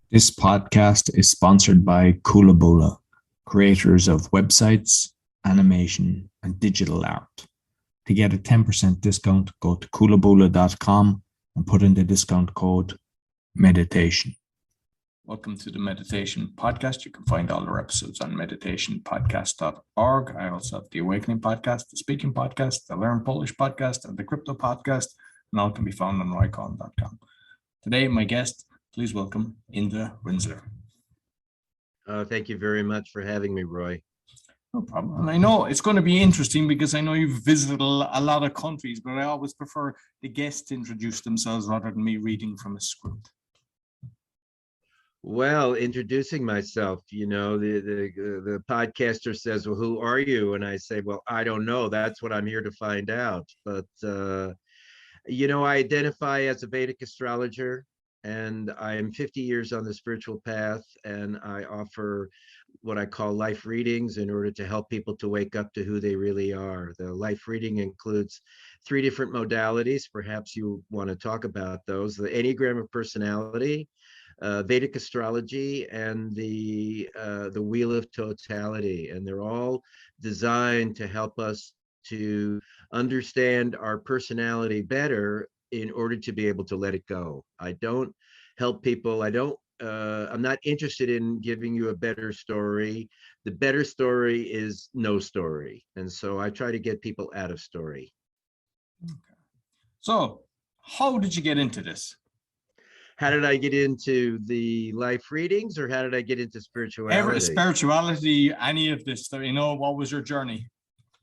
This podcast is sponsored by Kulabula, creators of websites, animation, and digital art. To get a 10% discount, go to kulabula.com and put in the discount code meditation. Welcome to the Meditation Podcast. You can find all our episodes on meditationpodcast.org. I also have the Awakening Podcast, the Speaking Podcast, the Learn Polish Podcast, and the Crypto Podcast, and all can be found on rycon.com. Today, my guest, please welcome Indra Rinzler. Thank you very much for having me, Roy. No problem. And I know it's going to be interesting because I know you've visited a lot of countries, but I always prefer the guests to introduce themselves rather than me reading from a script. Well, introducing myself, the podcaster says, well, who are you? And I say, well, I don't know. That's what I'm here to find out. But, I identify as a Vedic astrologer, and I am 50 years on the spiritual path, and I offer what I call life readings in order to help people to wake up to who they really are. The life reading includes 3 different modalities. Perhaps you want to talk about those: the Enneagram of personality, Vedic astrology, and the wheel of totality. And they're all designed to help us to understand our personality better in order to be able to let it go. I don't help people. I'm not interested in giving you a better story. The better story is no story. And so I try to get people out of story. Okay. So how did you get into this? How did I get into the life readings, or how did I get into spirituality? Spirituality, any of this, what was your journey?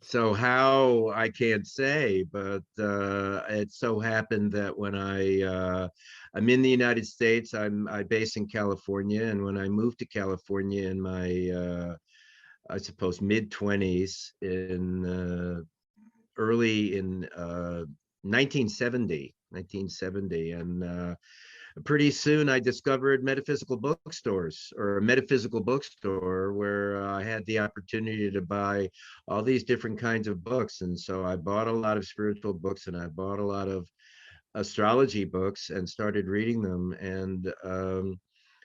So how, I can't say, but it so happened that when I'm in the United States, I base in California, and when I moved to California in my I suppose mid-20s, in early in 1970, and pretty soon I discovered metaphysical bookstores, or a metaphysical bookstore where I had the opportunity to buy all these different kinds of books. And so I bought a lot of spiritual books, and I bought a lot of astrology books and started reading them. And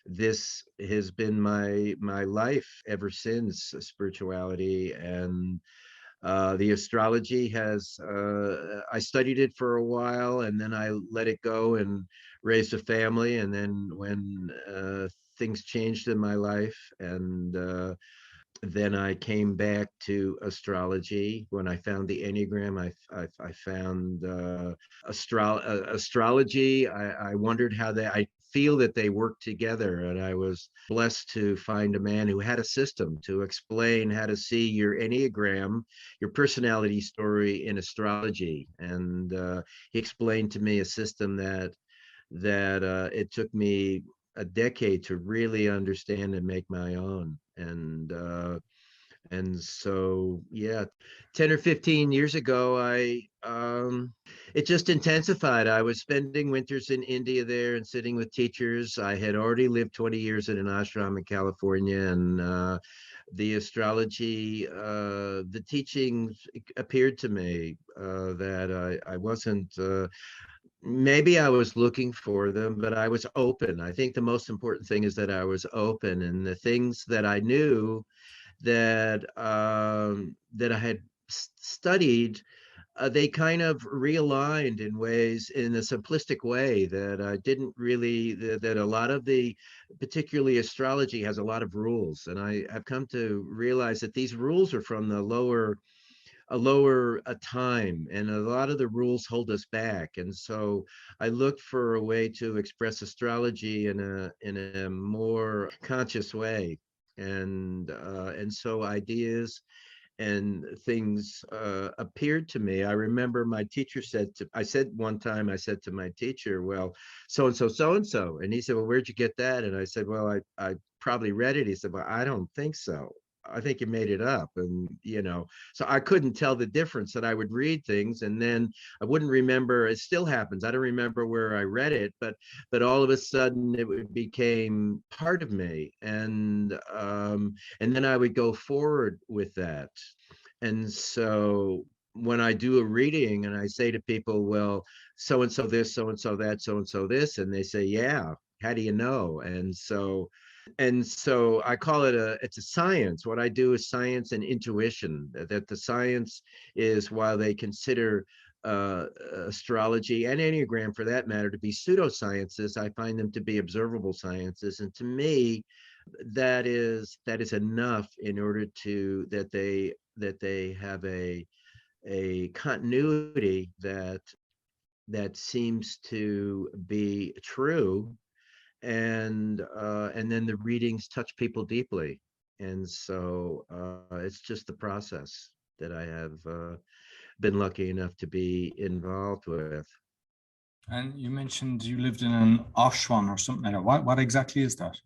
this has been my life ever since, spirituality. And the astrology has, I studied it for a while, and then I let it go and raised a family. And then when things changed in my life, and then I came back to astrology. When I found the Enneagram, I found astrology. I wondered how I feel that they work together, and I was blessed to find a man who had a system to explain how to see your Enneagram, your personality story, in astrology. And he explained to me a system that it took me a decade to really understand and make my own. And so, yeah, 10 or 15 years ago, it just intensified. I was spending winters in India there and sitting with teachers. I had already lived 20 years in an ashram in California, and the astrology, the teachings appeared to me that I wasn't, maybe I was looking for them, but I was open. I think the most important thing is that I was open, and the things that I knew that I had studied, they kind of realigned in ways, in a simplistic way, that I didn't really, that a lot of the, particularly astrology, has a lot of rules. And I have come to realize that these rules are from a lower time, and a lot of the rules hold us back. And so I looked for a way to express astrology in a more conscious way. And so ideas and things appeared to me. I remember my teacher I said one time, I said to my teacher, well, so-and-so. And he said, well, where'd you get that? And I said, well, I probably read it. He said, well, I don't think so. I think you made it up. And, so I couldn't tell the difference. That I would read things, and then I wouldn't remember. It still happens. I don't remember where I read it, but all of a sudden it became part of me. And then I would go forward with that. And so when I do a reading and I say to people, well, so and so this, so and so that, so and so this, and they say, yeah, How do you know? And so I call it it's a science. What I do is science and intuition. That the science is, while they consider astrology and Enneagram for that matter to be pseudosciences, I find them to be observable sciences. And to me, that is enough in order to that they have a continuity that seems to be true, and then the readings touch people deeply, and so it's just the process that I have been lucky enough to be involved with. And you mentioned you lived in an ashram or something like that. What exactly is that?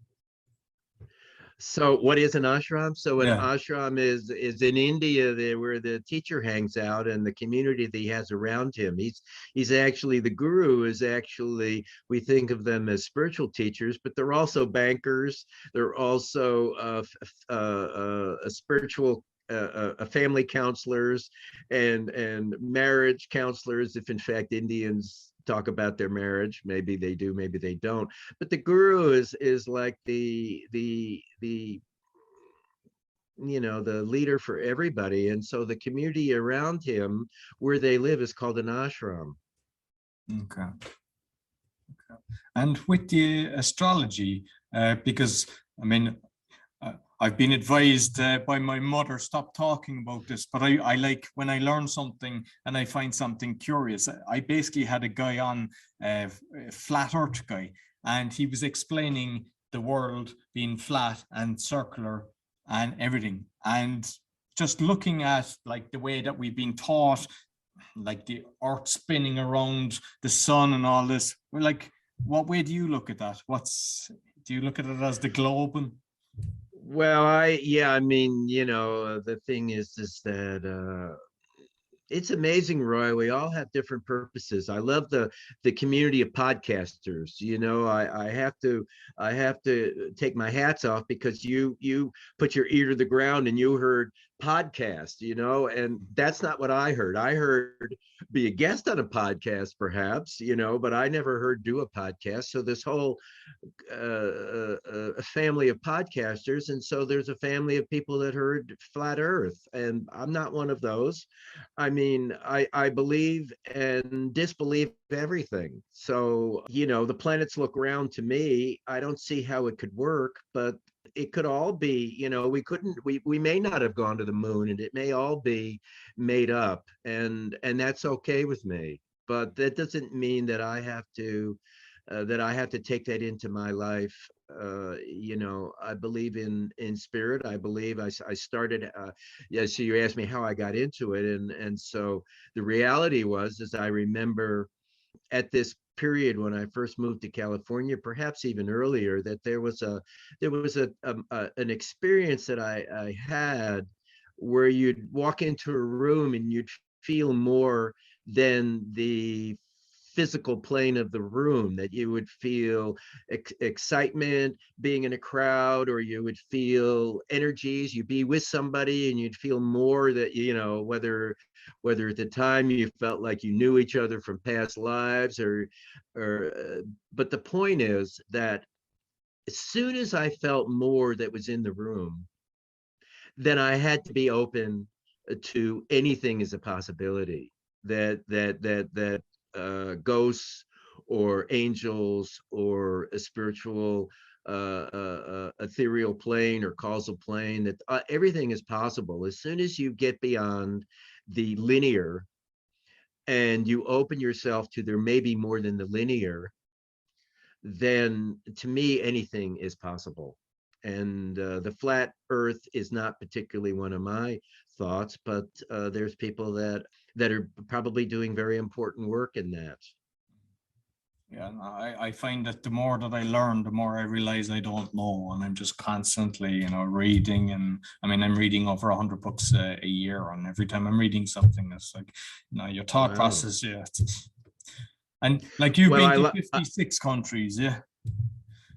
So what is an ashram? So an Yeah. ashram is in India, there where the teacher hangs out and the community that he has around him. He's actually, the guru is actually, we think of them as spiritual teachers, but they're also bankers. They're also a spiritual family counselors and marriage counselors, if in fact Indians talk about their marriage. Maybe they do, maybe they don't. But the guru is like the the leader for everybody, and so the community around him where they live is called an ashram. Okay. And with the astrology, because I mean, I've been advised by my mother, stop talking about this, but I like when I learn something and I find something curious. I basically had a guy on, a flat earth guy, and he was explaining the world being flat and circular and everything. And just looking at like the way that we've been taught, like the earth spinning around the sun and all this, we're like, what way do you look at that? Do you look at it as the globe? And Well, I mean, the thing is that it's amazing, Roy. We all have different purposes. I love the community of podcasters. I have to take my hats off because you put your ear to the ground and you heard podcast, and that's not what I heard. I heard be a guest on a podcast, perhaps, but I never heard do a podcast. So this whole a family of podcasters, and so there's a family of people that heard flat earth, and I'm not one of those. I mean, I believe and disbelieve everything. So the planets look round to me. I don't see how it could work, but it could all be, we may not have gone to the moon, and it may all be made up, and that's okay with me. But that doesn't mean that I have to take that into my life. I believe in spirit. I believe I started. Yeah. So you asked me how I got into it, and so the reality was, as I remember, at this period when I first moved to California, perhaps even earlier, that there was an experience that I had where you'd walk into a room and you'd feel more than the physical plane of the room, that you would feel excitement being in a crowd, or you would feel energies, you'd be with somebody and you'd feel more that, whether at the time you felt like you knew each other from past lives but the point is that as soon as I felt more that was in the room, then I had to be open to anything as a possibility, that ghosts or angels or a spiritual ethereal plane or causal plane, that everything is possible as soon as you get beyond the linear and you open yourself to there may be more than the linear. Then to me anything is possible. And the flat earth is not particularly one of my thoughts, but there's people that are probably doing very important work in that. yeah, I find that the more that I learn, the more I realize I don't know, and I'm just constantly, reading. And I mean, I'm reading over 100 books a year, and every time I'm reading something, it's like, your thought Wow. process, yeah. And like you've been to 56 countries, yeah.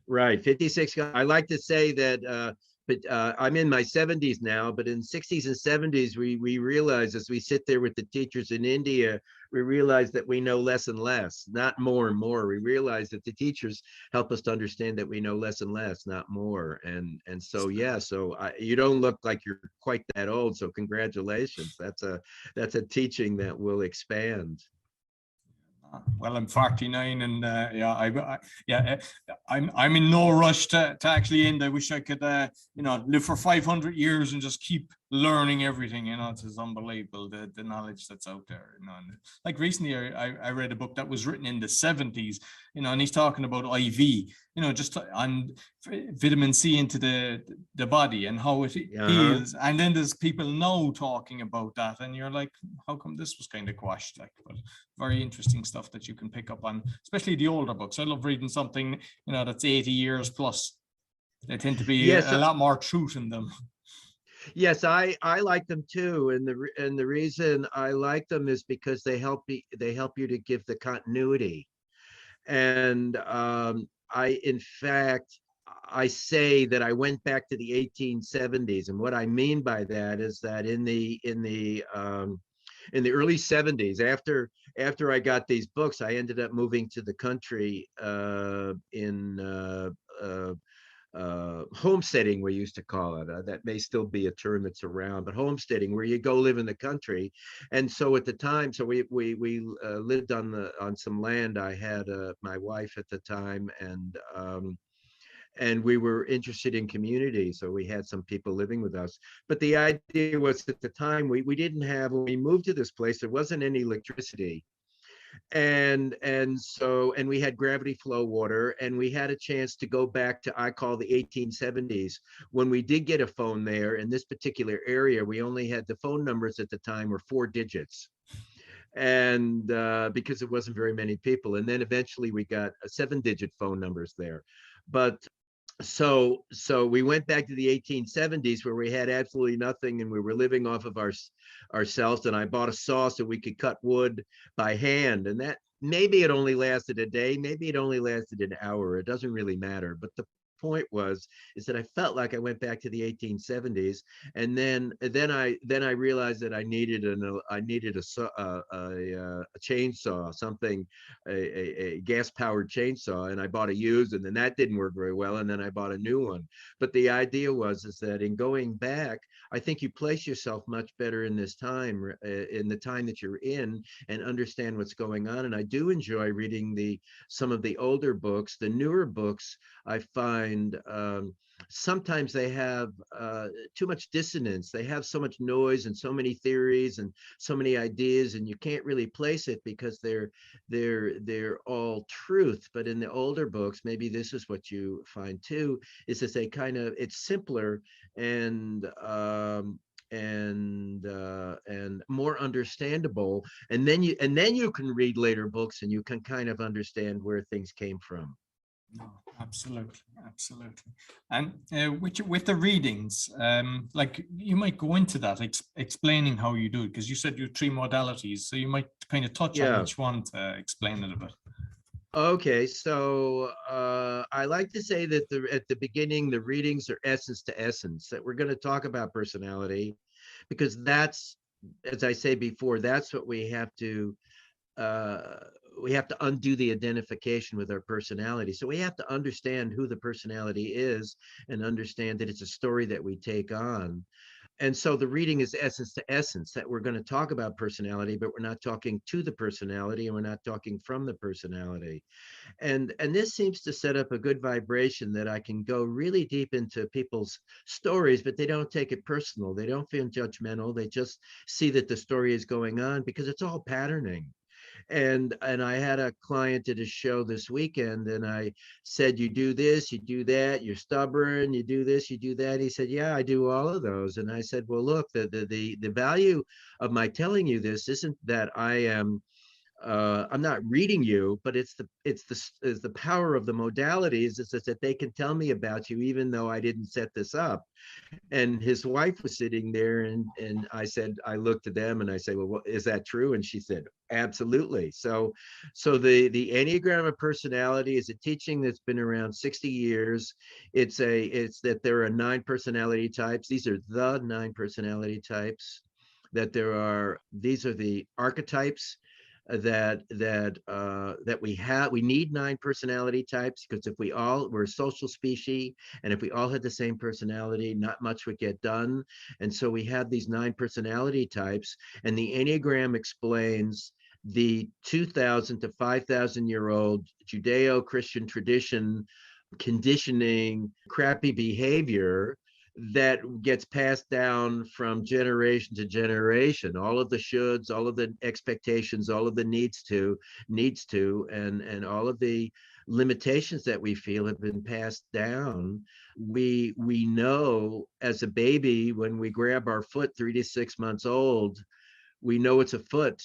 Right, 56. I like to say that but I'm in my 70s now, but in 60s and 70s, we realize as we sit there with the teachers in India, we realize that we know less and less, not more and more. We realize that the teachers help us to understand that we know less and less, not more. And so, yeah, so you don't look like you're quite that old. So congratulations. That's a teaching that will expand. Well, I'm 49, and I'm in no rush to actually end. I wish I could, live for 500 years and just keep learning everything. It's just unbelievable the knowledge that's out there. And like recently, I read a book that was written in the 70s. And he's talking about IV. Just on vitamin C into the body and how it heals. And then there's people now talking about that, and you're like, how come this was kind of quashed? Like, but very interesting stuff that you can pick up on, especially the older books. I love reading something that's 80 years plus. They tend to be a lot more truth in them. Yes, I like them too, and the reason I like them is because they help you to give the continuity. And in fact, I say that I went back to the 1870s, and what I mean by that is that in the early 70s, after I got these books, I ended up moving to the country in homesteading, we used to call it. That may still be a term that's around, but homesteading, where you go live in the country. And so at the time, so we lived on some land. I had my wife at the time, and we were interested in community, so we had some people living with us. But the idea was, at the time, we didn't have, when we moved to this place, there wasn't any electricity. And we had gravity flow water, and we had a chance to go back to, I call, the 1870s, when we did get a phone there. In this particular area, we only had, the phone numbers at the time were 4 digits, and because it wasn't very many people. And then eventually we got 7-digit phone numbers there. But so we went back to the 1870s, where we had absolutely nothing, and we were living off of ourselves. And I bought a saw so we could cut wood by hand, and that, maybe it only lasted a day, maybe it only lasted an hour, it doesn't really matter. But the point is that I felt like I went back to the 1870s. And then I realized that I needed a chainsaw, something, a gas powered chainsaw, and I bought a used, and then that didn't work very well, and then I bought a new one. But the idea is that in going back, I think you place yourself much better in this time, in the time that you're in, and understand what's going on. And I do enjoy reading some of the older books. The newer books, I find, sometimes they have too much dissonance. They have so much noise and so many theories and so many ideas, and you can't really place it because they're all truth. But in the older books, maybe this is what you find too, is that it's simpler and more understandable. And then you can read later books, and you can kind of understand where things came from. No, absolutely. And with the readings, like, you might go into that, explaining how you do it, because you said you have 3 modalities, so you might kind of touch on each one to explain it a bit. Okay, so I like to say that at the beginning, the readings are essence to essence, that we're going to talk about personality, because that's, as I say before, that's what we have to undo, the identification with our personality. So we have to understand who the personality is, and understand that it's a story that we take on. And so the reading is essence to essence, that we're going to talk about personality, but we're not talking to the personality, and we're not talking from the personality. And this seems to set up a good vibration, that I can go really deep into people's stories, but they don't take it personal. They don't feel judgmental. They just see that the story is going on, because it's all patterning. And I had a client at a show this weekend, and I said, you do this, you do that, you're stubborn, you do this, you do that. He said, yeah, I do all of those. And I said, well, look, the value of my telling you this isn't that I'm not reading you, but it's the power of the modalities. It's that they can tell me about you, even though I didn't set this up. And his wife was sitting there, and I said, I looked at them and I said, well, is that true? And she said, Absolutely. So the Enneagram of personality is a teaching that's been around 60 years. It's that there are 9 personality types. These are the 9 personality types. These are the archetypes that we have. We need 9 personality types, because if we're a social species, and if we all had the same personality, not much would get done. And so we have these 9 personality types, and the Enneagram explains the 2,000 to 5,000-year-old Judeo-Christian tradition conditioning, crappy behavior that gets passed down from generation to generation. All of the shoulds, all of the expectations, all of the needs to, and all of the limitations that we feel have been passed down. We know as a baby, when we grab our foot 3 to 6 months old, we know it's a foot.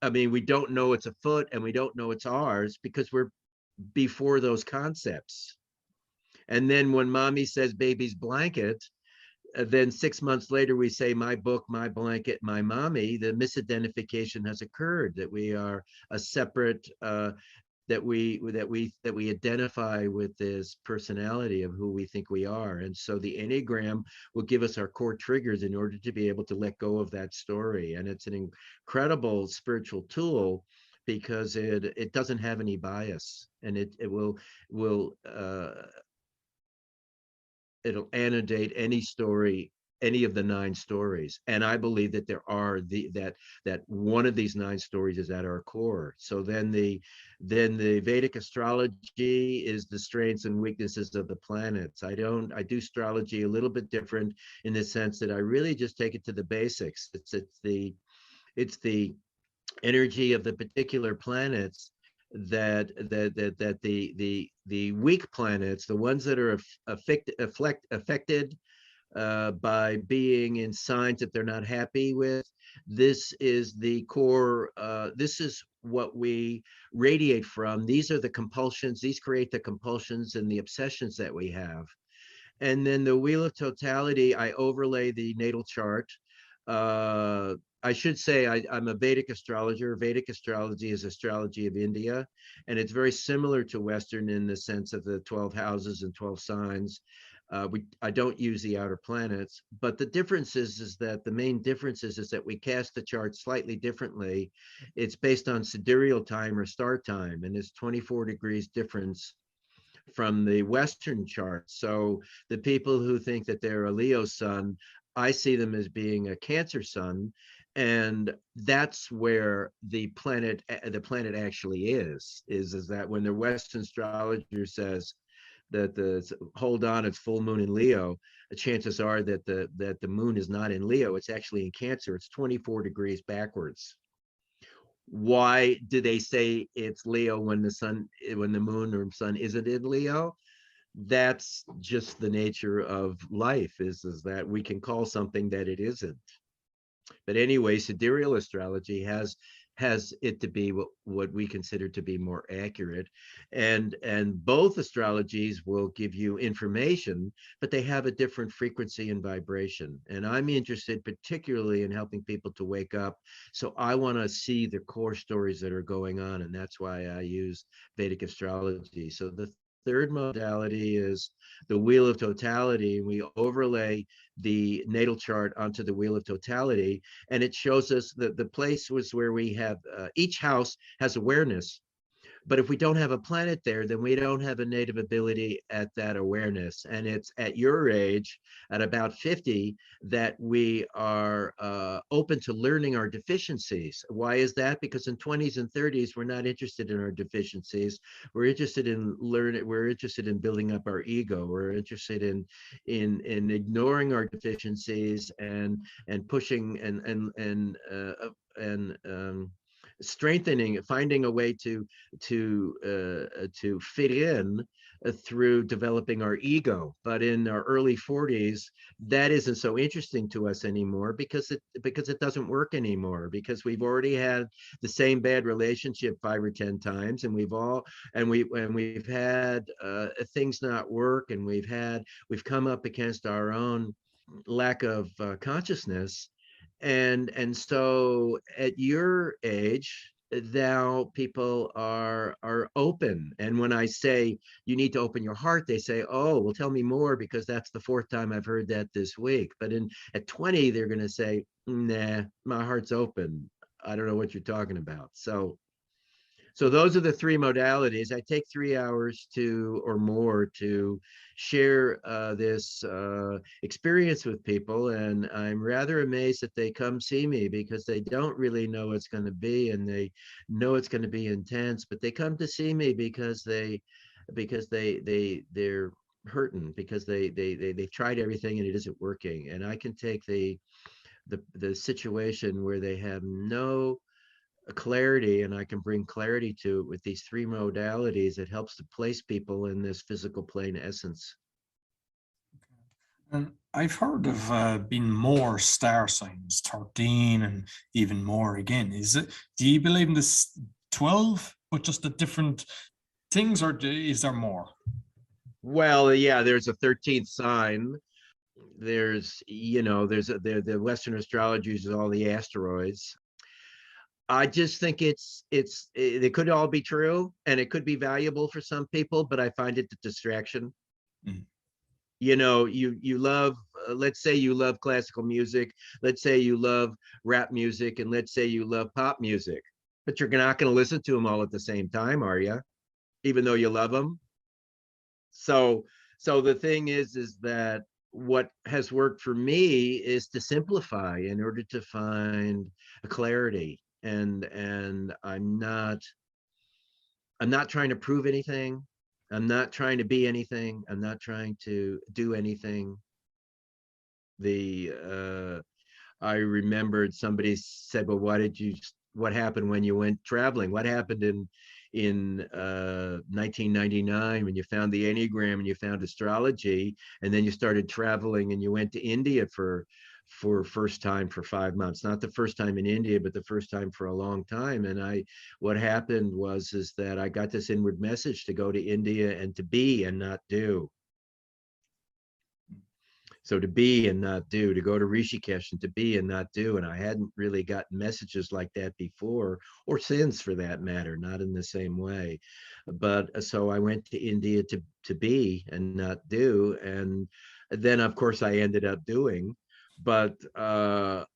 I mean, we don't know it's a foot, and we don't know it's ours, because we're before those concepts. And then when mommy says baby's blanket, then 6 months later we say my book, my blanket, my mommy. The misidentification has occurred, that we are a separate, that we identify with this personality of who we think we are. And so the Enneagram will give us our core triggers in order to be able to let go of that story. And it's an incredible spiritual tool, because it doesn't have any bias, and it will it'll annotate any story, any of the 9 stories. And I believe that there are that one of these 9 stories is at our core. So then the Vedic astrology is the strengths and weaknesses of the planets. I do astrology a little bit different, in the sense that I really just take it to the basics. It's the energy of the particular planets, that the weak planets, the ones that are affected by being in signs that they're not happy with. This is the core. This is what we radiate from. These are the compulsions. These create the compulsions and the obsessions that we have. And then the wheel of totality, I overlay the natal chart. I should say I'm a Vedic astrologer. Vedic astrology is astrology of India, and it's very similar to Western in the sense of the 12 houses and 12 signs. I don't use the outer planets, but the difference is that the main difference is that we cast the chart slightly differently. It's based on sidereal time or star time, and it's 24 degrees difference from the Western chart. So the people who think that they're a Leo sun, I see them as being a Cancer sun, and that's where the planet actually is that when the Western astrologer says that hold on, it's full moon in Leo, the chances are that the moon is not in Leo, it's actually in Cancer. It's 24 degrees backwards. Why do they say it's Leo when the moon or sun isn't in Leo? That's just the nature of life, is that we can call something that it isn't. But anyway, sidereal astrology has it to be what we consider to be more accurate, and both astrologies will give you information, but they have a different frequency and vibration. And I'm interested particularly in helping people to wake up, so I want to see the core stories that are going on, and that's why I use Vedic astrology. So the third modality is the wheel of totality. We overlay the natal chart onto the wheel of totality, and it shows us that the place was where we have each house has awareness. But if we don't have a planet there, then we don't have a native ability at that awareness. And it's at your age, at about 50, that we are open to learning our deficiencies. Why is that? Because in 20s and 30s, we're not interested in our deficiencies. We're interested in learning. We're interested in building up our ego. We're interested in ignoring our deficiencies and pushing and strengthening, finding a way to fit in through developing our ego. But in our early 40s, that isn't so interesting to us anymore, because it doesn't work anymore, because we've already had the same bad relationship 5 or 10 times, and we've had things not work, and we've come up against our own lack of consciousness. And so at your age, now people are open. And when I say you need to open your heart, they say, oh, well, tell me more, because that's the fourth time I've heard that this week. But at 20, they're going to say, nah, my heart's open. I don't know what you're talking about. So those are the three modalities. I take 3 hours to or more to share this experience with people, and I'm rather amazed that they come see me, because they don't really know what's going to be, and they know it's going to be intense, but they come to see me because they're hurting, because they've tried everything and it isn't working, and I can take the situation where they have no clarity, and I can bring clarity to it with these three modalities. It helps to place people in this physical plane essence. And I've heard of being more star signs, 13 and even more again. Do you believe in this 12, but just the different things, or is there more? Well, yeah, there's a 13th sign. There's, the Western astrology uses all the asteroids. I just think it could all be true, and it could be valuable for some people, but I find it a distraction. Mm. You love, let's say you love classical music, let's say you love rap music, and let's say you love pop music, but you're not going to listen to them all at the same time, are you? Even though you love them. So the thing is that what has worked for me is to simplify in order to find a clarity. And I'm not trying to prove anything. I'm not trying to be anything. I'm not trying to do anything. I remembered somebody said, well, what happened when you went traveling? What happened in 1999 when you found the Enneagram and you found astrology, and then you started traveling and you went to India for first time for 5 months, not the first time in India, but the first time for a long time. And what happened is that I got this inward message to go to India and to be and not do. So to be and not do, to go to Rishikesh and to be and not do. And I hadn't really gotten messages like that before, or since for that matter, not in the same way. But so I went to India to be and not do. And then of course I ended up doing, but that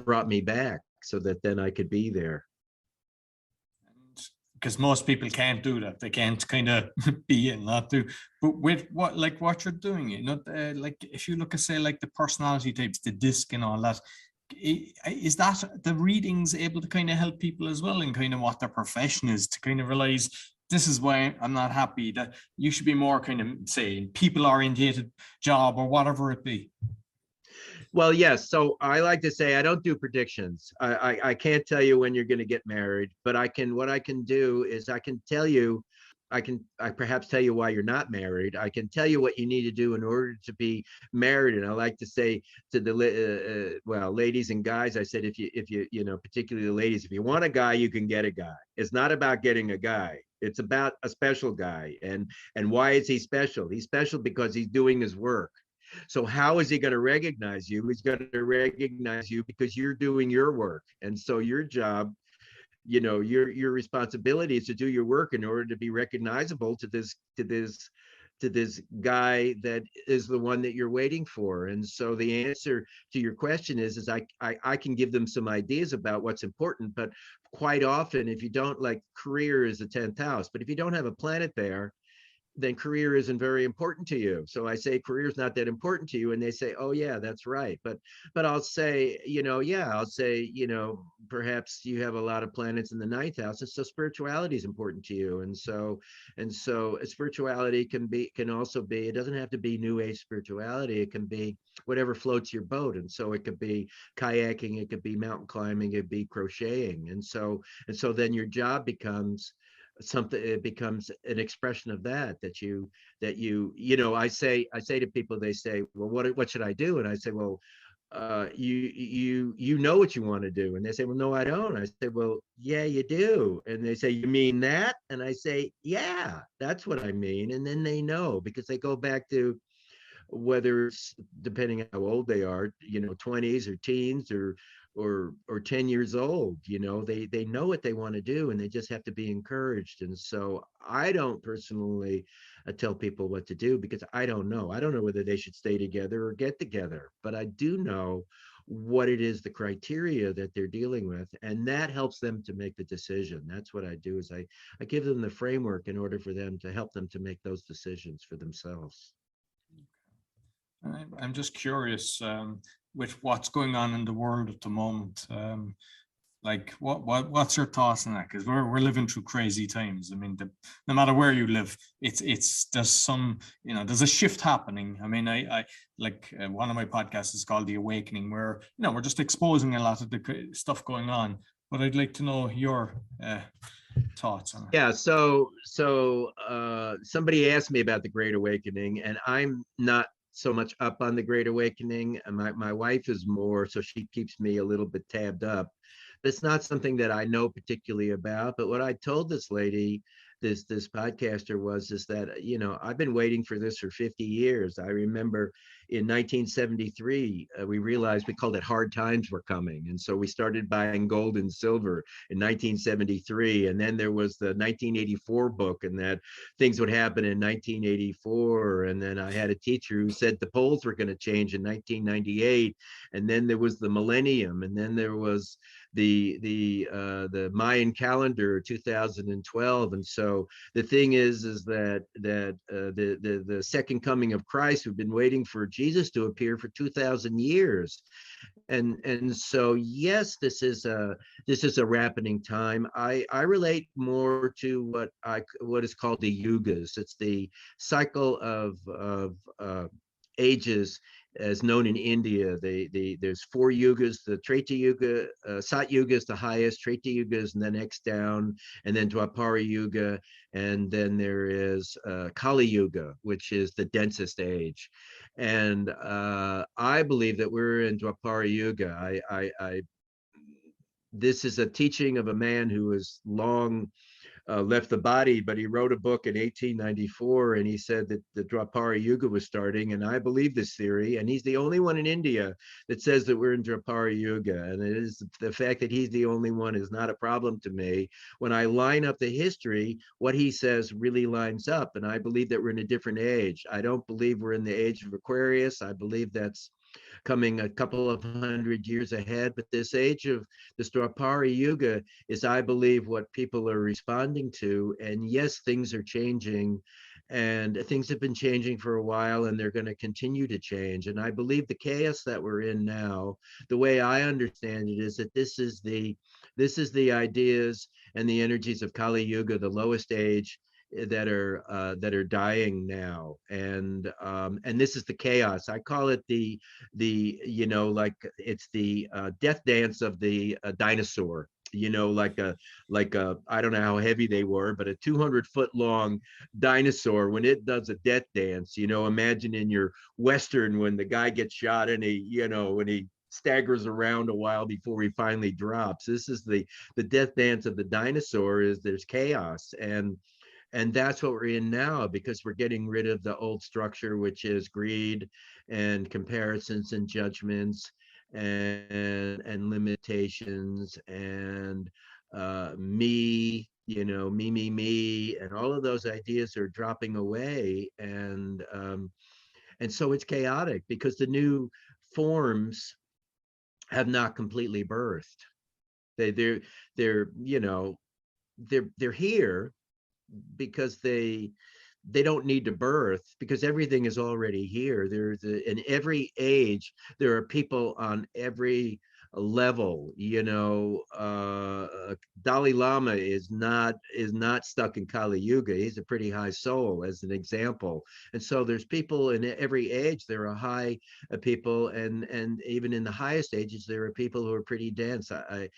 brought me back so that then I could be there. Because most people can't do that. They can't kind of be and not do. But with what you're doing, like if you look at, say, like the personality types, the disc and all that, is that the readings able to kind of help people as well in kind of what their profession is, to kind of realize this is why I'm not happy, that you should be more kind of, say, people oriented job or whatever it be? Well, yes. So I like to say I don't do predictions. I can't tell you when you're going to get married, but what I can do is I can tell you, I perhaps tell you why you're not married. I can tell you what you need to do in order to be married. And I like to say to the ladies and guys, I said, if you particularly the ladies, if you want a guy, you can get a guy. It's not about getting a guy. It's about a special guy. And why is he special? He's special because he's doing his work. So how is he going to recognize you? He's going to recognize you because you're doing your work. And so your job, your responsibility is to do your work in order to be recognizable to this guy that is the one that you're waiting for. And so the answer to your question is I can give them some ideas about what's important, but quite often, if you don't, like, career is the 10th house, but if you don't have a planet there, then career isn't very important to you. So I say career is not that important to you, and they say, oh yeah, that's right. But I'll say, perhaps you have a lot of planets in the 9th house, and so spirituality is important to you. And so spirituality can also be, it doesn't have to be new age spirituality. It can be whatever floats your boat. And so it could be kayaking, it could be mountain climbing, it could be crocheting. And so then your job becomes something, it becomes an expression of that I say to people, they say, well, what should I do? And I say, well, you know what you want to do. And they say, well, no, I don't. I say, well, yeah, you do. And they say, you mean that? And I say, yeah, that's what I mean. And then they know, because they go back to whether it's depending on how old they are, 20s or teens or 10 years old. They know what they want to do, and they just have to be encouraged. And so I don't personally tell people what to do, because I don't know whether they should stay together or get together, but I do know what it is, the criteria that they're dealing with, and that helps them to make the decision. That's what I do, is I give them the framework in order for them to help them to make those decisions for themselves. I'm just curious, with what's going on in the world at the moment. Like, what's your thoughts on that? Because we're living through crazy times. I mean, no matter where you live, there's some, there's a shift happening. I mean, I like, one of my podcasts is called The Awakening, where we're just exposing a lot of the stuff going on. But I'd like to know your thoughts on it. Yeah, so somebody asked me about the Great Awakening, and I'm not so much up on the Great Awakening, and my wife is more, so she keeps me a little bit tabbed up. It's not something that I know particularly about, but what I told this lady, this podcaster, is that I've been waiting for this for 50 years. I remember in 1973 we realized, we called it hard times were coming, and so we started buying gold and silver in 1973, and then there was the 1984 book, and that things would happen in 1984, and then I had a teacher who said the poles were going to change in 1998, and then there was the millennium, and then there was the Mayan calendar 2012. And so the thing is that the second coming of Christ, we've been waiting for Jesus to appear for 2,000 years. And so yes, this is a rappening time. I relate more to what is called the Yugas. It's the cycle of ages, as known in India. There's 4 yugas. The Treta Yuga, Sat Yuga is the highest, Treta Yuga is the next down, and then Dwapara Yuga, and then there is Kali Yuga, which is the densest age. And I believe that we're in Dwapara Yuga. This is a teaching of a man who has long left the body, but he wrote a book in 1894, and he said that the Dwapara Yuga was starting, and I believe this theory, and he's the only one in India that says that we're in Dwapara Yuga, and it is the fact that he's the only one is not a problem to me. When I line up the history, what he says really lines up, and I believe that we're in a different age. I don't believe we're in the age of Aquarius. I believe that's coming a couple of 100 years ahead, but this age of the Dwapara Yuga is, I believe, what people are responding to. And yes, things are changing, and things have been changing for a while, and they're going to continue to change. And I believe the chaos that we're in now, the way I understand it, is that this is the ideas and the energies of Kali Yuga, the lowest age, that are dying now, and this is the chaos. I call it the like it's the death dance of the dinosaur. Like a I don't know how heavy they were, but a 200-foot long dinosaur, when it does a death dance, imagine in your Western when the guy gets shot and he staggers around a while before he finally drops. This is the death dance of the dinosaur. Is there's chaos, and that's what we're in now, because we're getting rid of the old structure, which is greed and comparisons and judgments and limitations and me, me, and all of those ideas are dropping away. And so it's chaotic, because the new forms have not completely birthed. They're here, because they don't need to birth, because everything is already here. In every age there are people on every level. Dalai Lama is not stuck in Kali Yuga. He's a pretty high soul, as an example. And so there's people in every age. There are high people, and even in the highest ages there are people who are pretty dense. I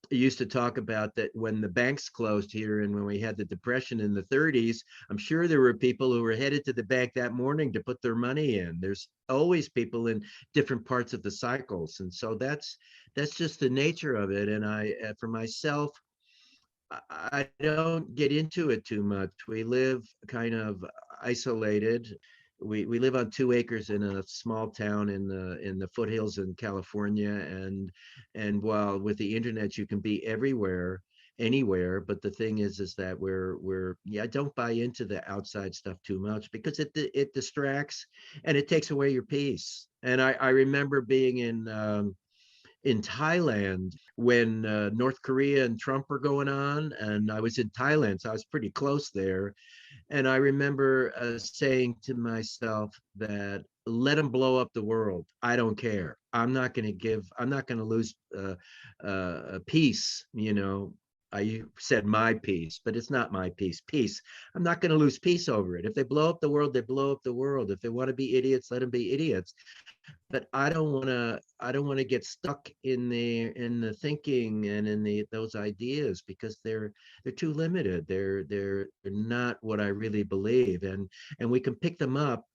used to talk about that when the banks closed here, and when we had the depression in the 30s, I'm sure there were people who were headed to the bank that morning to put their money in. There's always people in different parts of the cycles, and so that's just the nature of it. And for myself, I don't get into it too much. We live kind of isolated we live on 2 acres in a small town in the foothills in California, and while with the internet you can be everywhere, anywhere, but the thing is that we're yeah, don't buy into the outside stuff too much, because it distracts and it takes away your peace. And I remember being in Thailand when North Korea and Trump were going on, and I was in Thailand, so I was pretty close there. And I remember saying to myself that let them blow up the world. I don't care. I'm not going to lose peace. You know, I said my peace, but it's not my peace. Peace. I'm not going to lose peace over it. If they blow up the world, they blow up the world. If they want to be idiots, let them be idiots. But I don't want to get stuck in the thinking and in those ideas, because they're too limited. They're not what I really believe. And we can pick them up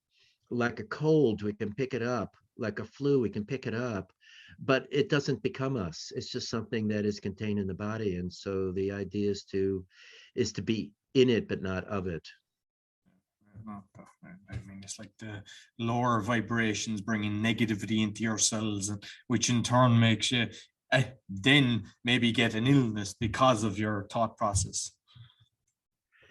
like a cold, we can pick it up like a flu, we can pick it up, but it doesn't become us. It's just something that is contained in the body. And so the idea is to be in it but not of it. I mean, it's like the lower vibrations bringing negativity into your cells, and which in turn makes you then maybe get an illness because of your thought process.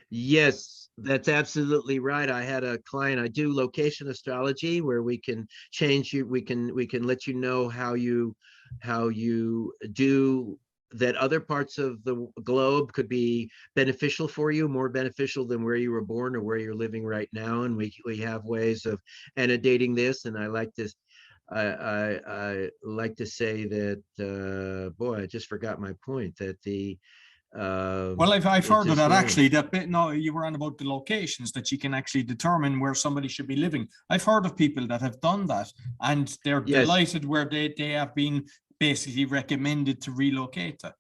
Yes, that's absolutely right. I had a client, I do location astrology, where we can change you, we can let you know how you do that. Other parts of the globe could be beneficial for you, more beneficial than where you were born or where you're living right now. And we have ways of annotating this. And I like this. I like to say that boy, I just forgot my point, that the well, I've heard of that actually. That bit, no, you were on about the locations that you can actually determine where somebody should be living. I've heard of people that have done that, and they're delighted where they have been basically recommended to relocate to.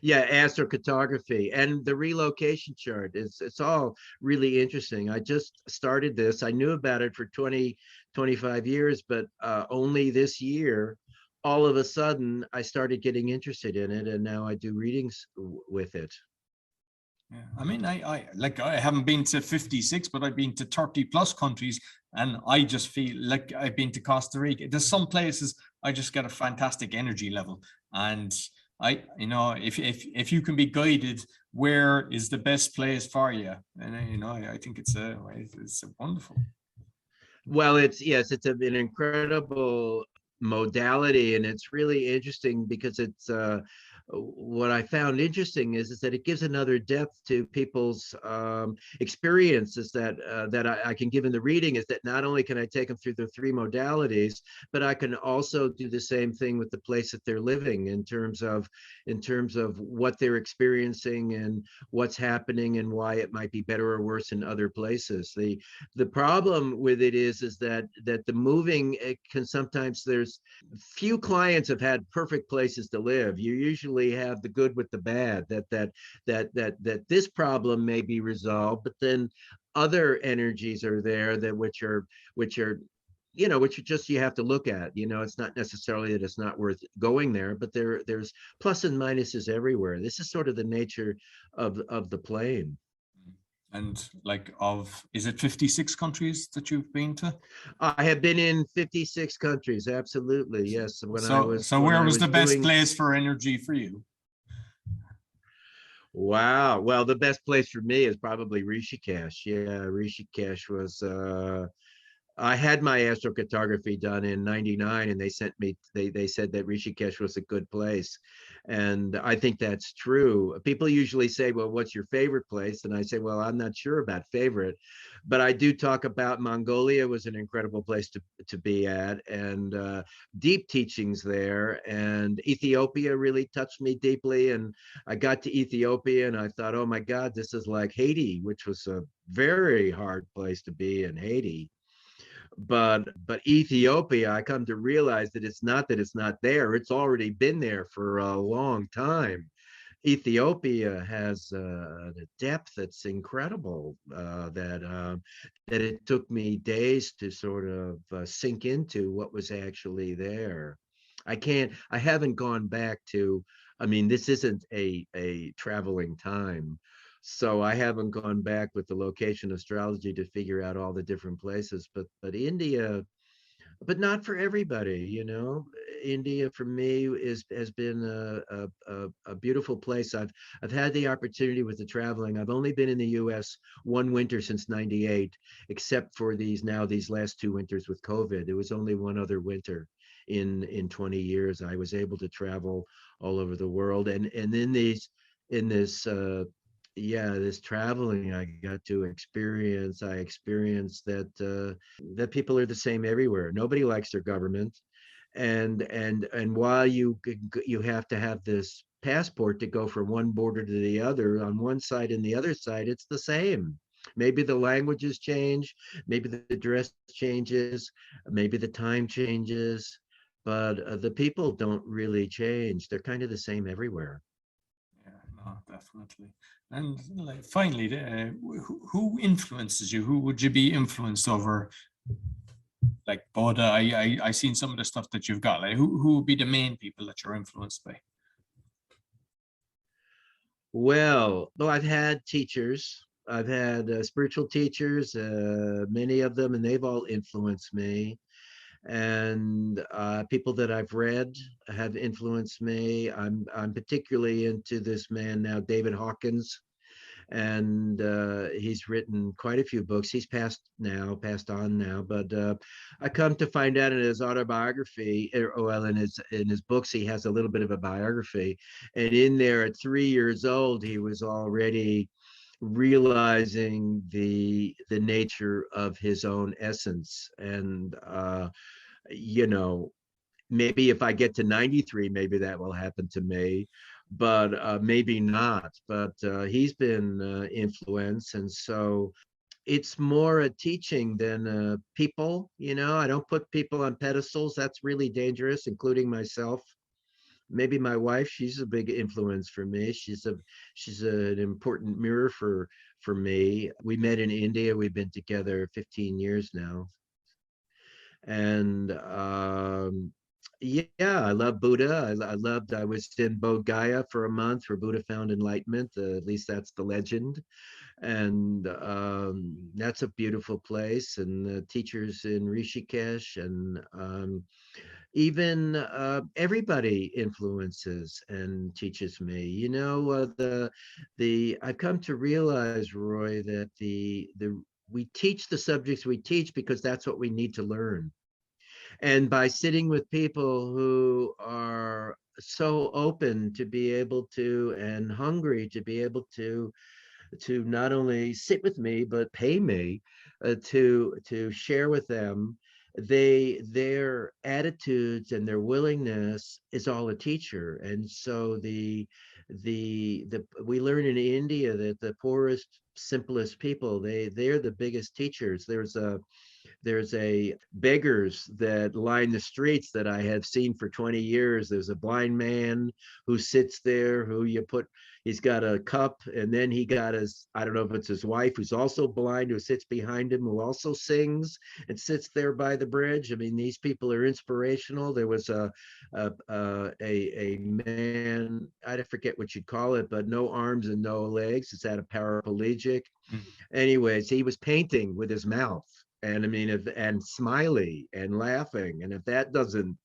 Yeah, astrocartography and the relocation chart it's all really interesting. I just started this. I knew about it for 25 years, but only this year, all of a sudden, I started getting interested in it, and now I do readings with it. Yeah, I mean, I haven't been to 56, but I've been to 30 plus countries, and I just feel like I've been to Costa Rica. There's some places I just get a fantastic energy level, and if you can be guided, where is the best place for you? And I think it's a wonderful. Well, it's an incredible modality, and it's really interesting because it's what I found interesting is that it gives another depth to people's experiences that I can give in the reading. Is that not only can I take them through the 3 modalities, but I can also do the same thing with the place that they're living in terms of what they're experiencing and what's happening and why it might be better or worse in other places. The problem with it is that the moving, it can sometimes, there's few clients have had perfect places to live. You usually have the good with the bad, that this problem may be resolved, but then other energies are there that which are just, you have to look at. It's not necessarily that it's not worth going there, but there's plus and minuses everywhere. This is sort of the nature of the plane. And is it 56 countries that you've been to? I have been in 56 countries. Absolutely. Yes. Where was the best place for energy for you? Wow. Well, the best place for me is probably Rishikesh. Yeah. Rishikesh was, I had my astrocartography done in '99, and they said that Rishikesh was a good place. And I think that's true. People usually say, well, what's your favorite place? And I say, well, I'm not sure about favorite, but I do talk about Mongolia was an incredible place to be at, and deep teachings there. And Ethiopia really touched me deeply. And I got to Ethiopia and I thought, oh my God, this is like Haiti, which was a very hard place to be in, Haiti. But Ethiopia, I come to realize that it's not there. It's already been there for a long time. Ethiopia has a depth that's incredible, that it took me days to sort of sink into what was actually there. I haven't gone back to, I mean, this isn't a traveling time. So I haven't gone back with the location astrology to figure out all the different places, but India, but not for everybody, you know. India for me has been a beautiful place. I've had the opportunity with the traveling. I've only been in the US one winter since 98, except for these last two winters with COVID. There was only one other winter in 20 years. I was able to travel all over the world. And in this yeah, this traveling I got to experience, I experienced that people are the same everywhere. Nobody likes their government, and while you have to have this passport to go from one border to the other, on one side and the other side it's the same. Maybe the languages change, maybe the dress changes, maybe the time changes, but the people don't really change. They're kind of the same everywhere. Yeah, no, definitely. And like finally, who influences you? Who would you be influenced over? Like Boda, I seen some of the stuff that you've got. Like who would be the main people that you're influenced by? Well, I've had teachers. I've had spiritual teachers, many of them, and they've all influenced me. And people that I've read have influenced me. I'm particularly into this man now, David Hawkins, and he's written quite a few books. He's passed on now, but I come to find out in his autobiography, well, in his books, he has a little bit of a biography, and in there, at 3 years old, he was already realizing the nature of his own essence, and you know, maybe if I get to 93, maybe that will happen to me, but maybe not. But he's been influenced. And so it's more a teaching than people, you know. I don't put people on pedestals. That's really dangerous, including myself. Maybe my wife, she's a big influence for me. She's an important mirror for me. We met in India. We've been together 15 years now. And yeah, I love Buddha. I was in Bodh Gaya for a month where Buddha found enlightenment. At least that's the legend. And that's a beautiful place. And the teachers in Rishikesh, and even everybody influences and teaches me. You know, the I've come to realize, Roy, that the we teach the subjects we teach because that's what we need to learn. And by sitting with people who are so open to be able to, and hungry to be able to not only sit with me but pay me to share with them, their attitudes and their willingness is all a teacher. And so the we learn in India that the poorest, simplest people, they're the biggest teachers. There's a beggars that line the streets that I have seen for 20 years. There's a blind man who sits there, who he's got a cup, and then he got I don't know if it's his wife, who's also blind, who sits behind him, who also sings and sits there by the bridge. I mean, these people are inspirational. There was a man, I forget what you'd call it, but no arms and no legs. It's at a paraplegic. Anyways, he was painting with his mouth. And I mean, and smiley and laughing. And if that doesn't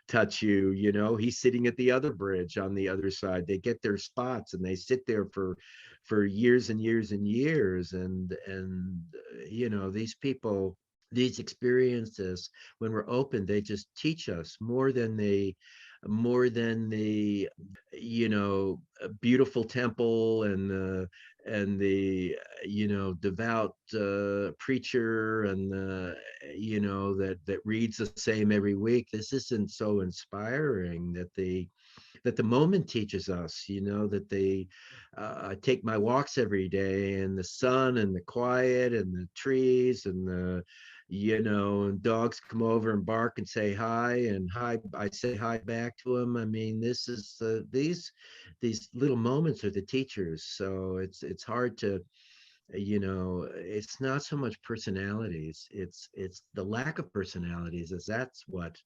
touch you, you know, he's sitting at the other bridge on the other side. They get their spots and they sit there for years and years and years. And you know, these people, these experiences, when we're open, they just teach us more than the you know, beautiful temple and the you know, devout preacher and you know, that reads the same every week. This isn't so inspiring that the moment teaches us, you know, that I take my walks every day, and the sun and the quiet and the trees and the, you know, and dogs come over and bark and say hi, and hi, I say hi back to them. I mean, this is these little moments are the teachers. So it's hard to, you know, it's not so much personalities, it's the lack of personalities, as that's what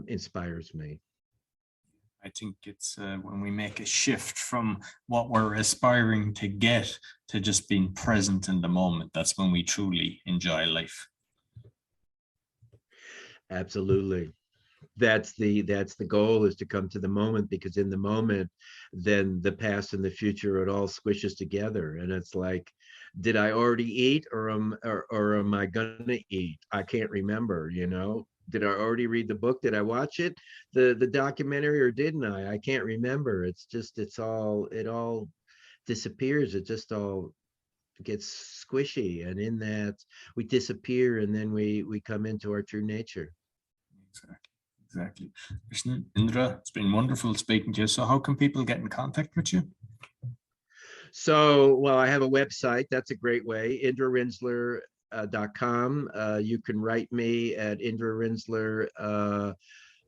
inspires me. I think it's when we make a shift from what we're aspiring to get to just being present in the moment, that's when we truly enjoy life. Absolutely. That's the goal, is to come to the moment, because in the moment, then the past and the future, it all squishes together, and it's like, did I already eat, or am I gonna eat? I can't remember, Did I already read the book? Did I watch it, the documentary, or didn't I? I can't remember. It all disappears. It just all gets squishy, and in that we disappear, and then we come into our true nature. Exactly. Listen, Indra, it's been wonderful speaking to you. So how can people get in contact with you? So, well, I have a website. That's a great way, indrarinzler.com. You can write me at indrarinzler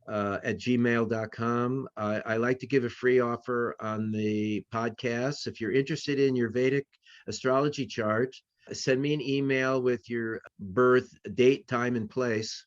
at gmail.com. I like to give a free offer on the podcast. If you're interested in your Vedic astrology chart, send me an email with your birth date, time, and place,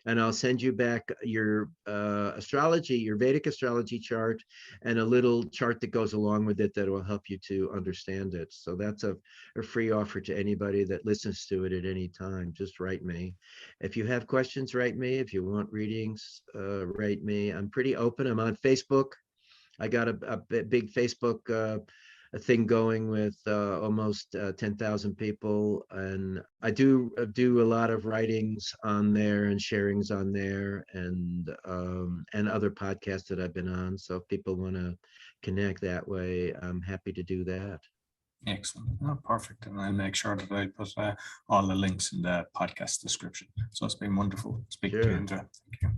and I'll send you back your your Vedic astrology chart, and a little chart that goes along with it that will help you to understand it. So that's a free offer to anybody that listens to it at any time. Just write me. If you have questions, write me. If you want readings, write me. I'm pretty open. I'm on Facebook. I got a big Facebook a thing going with almost 10,000 people, and I do a lot of writings on there and sharings on there, and other podcasts that I've been on. So if people want to connect that way, I'm happy to do that. Excellent. Oh, perfect. And I'll make sure that I put all the links in the podcast description. So it's been wonderful speaking to you, Indra. Thank you.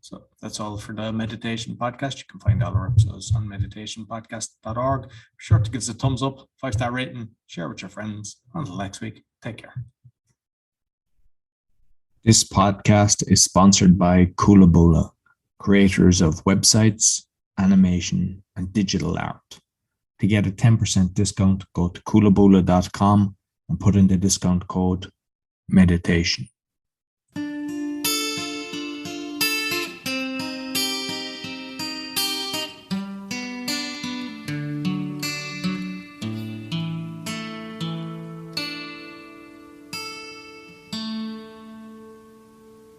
So that's all for the meditation podcast. You can find all our episodes on meditationpodcast.org. Be sure to give us a thumbs up, 5-star rating, share with your friends. Until next week, take care. This podcast is sponsored by Kulabula, creators of websites, animation, and digital art. To get a 10% discount, go to kulabula.com and put in the discount code meditation.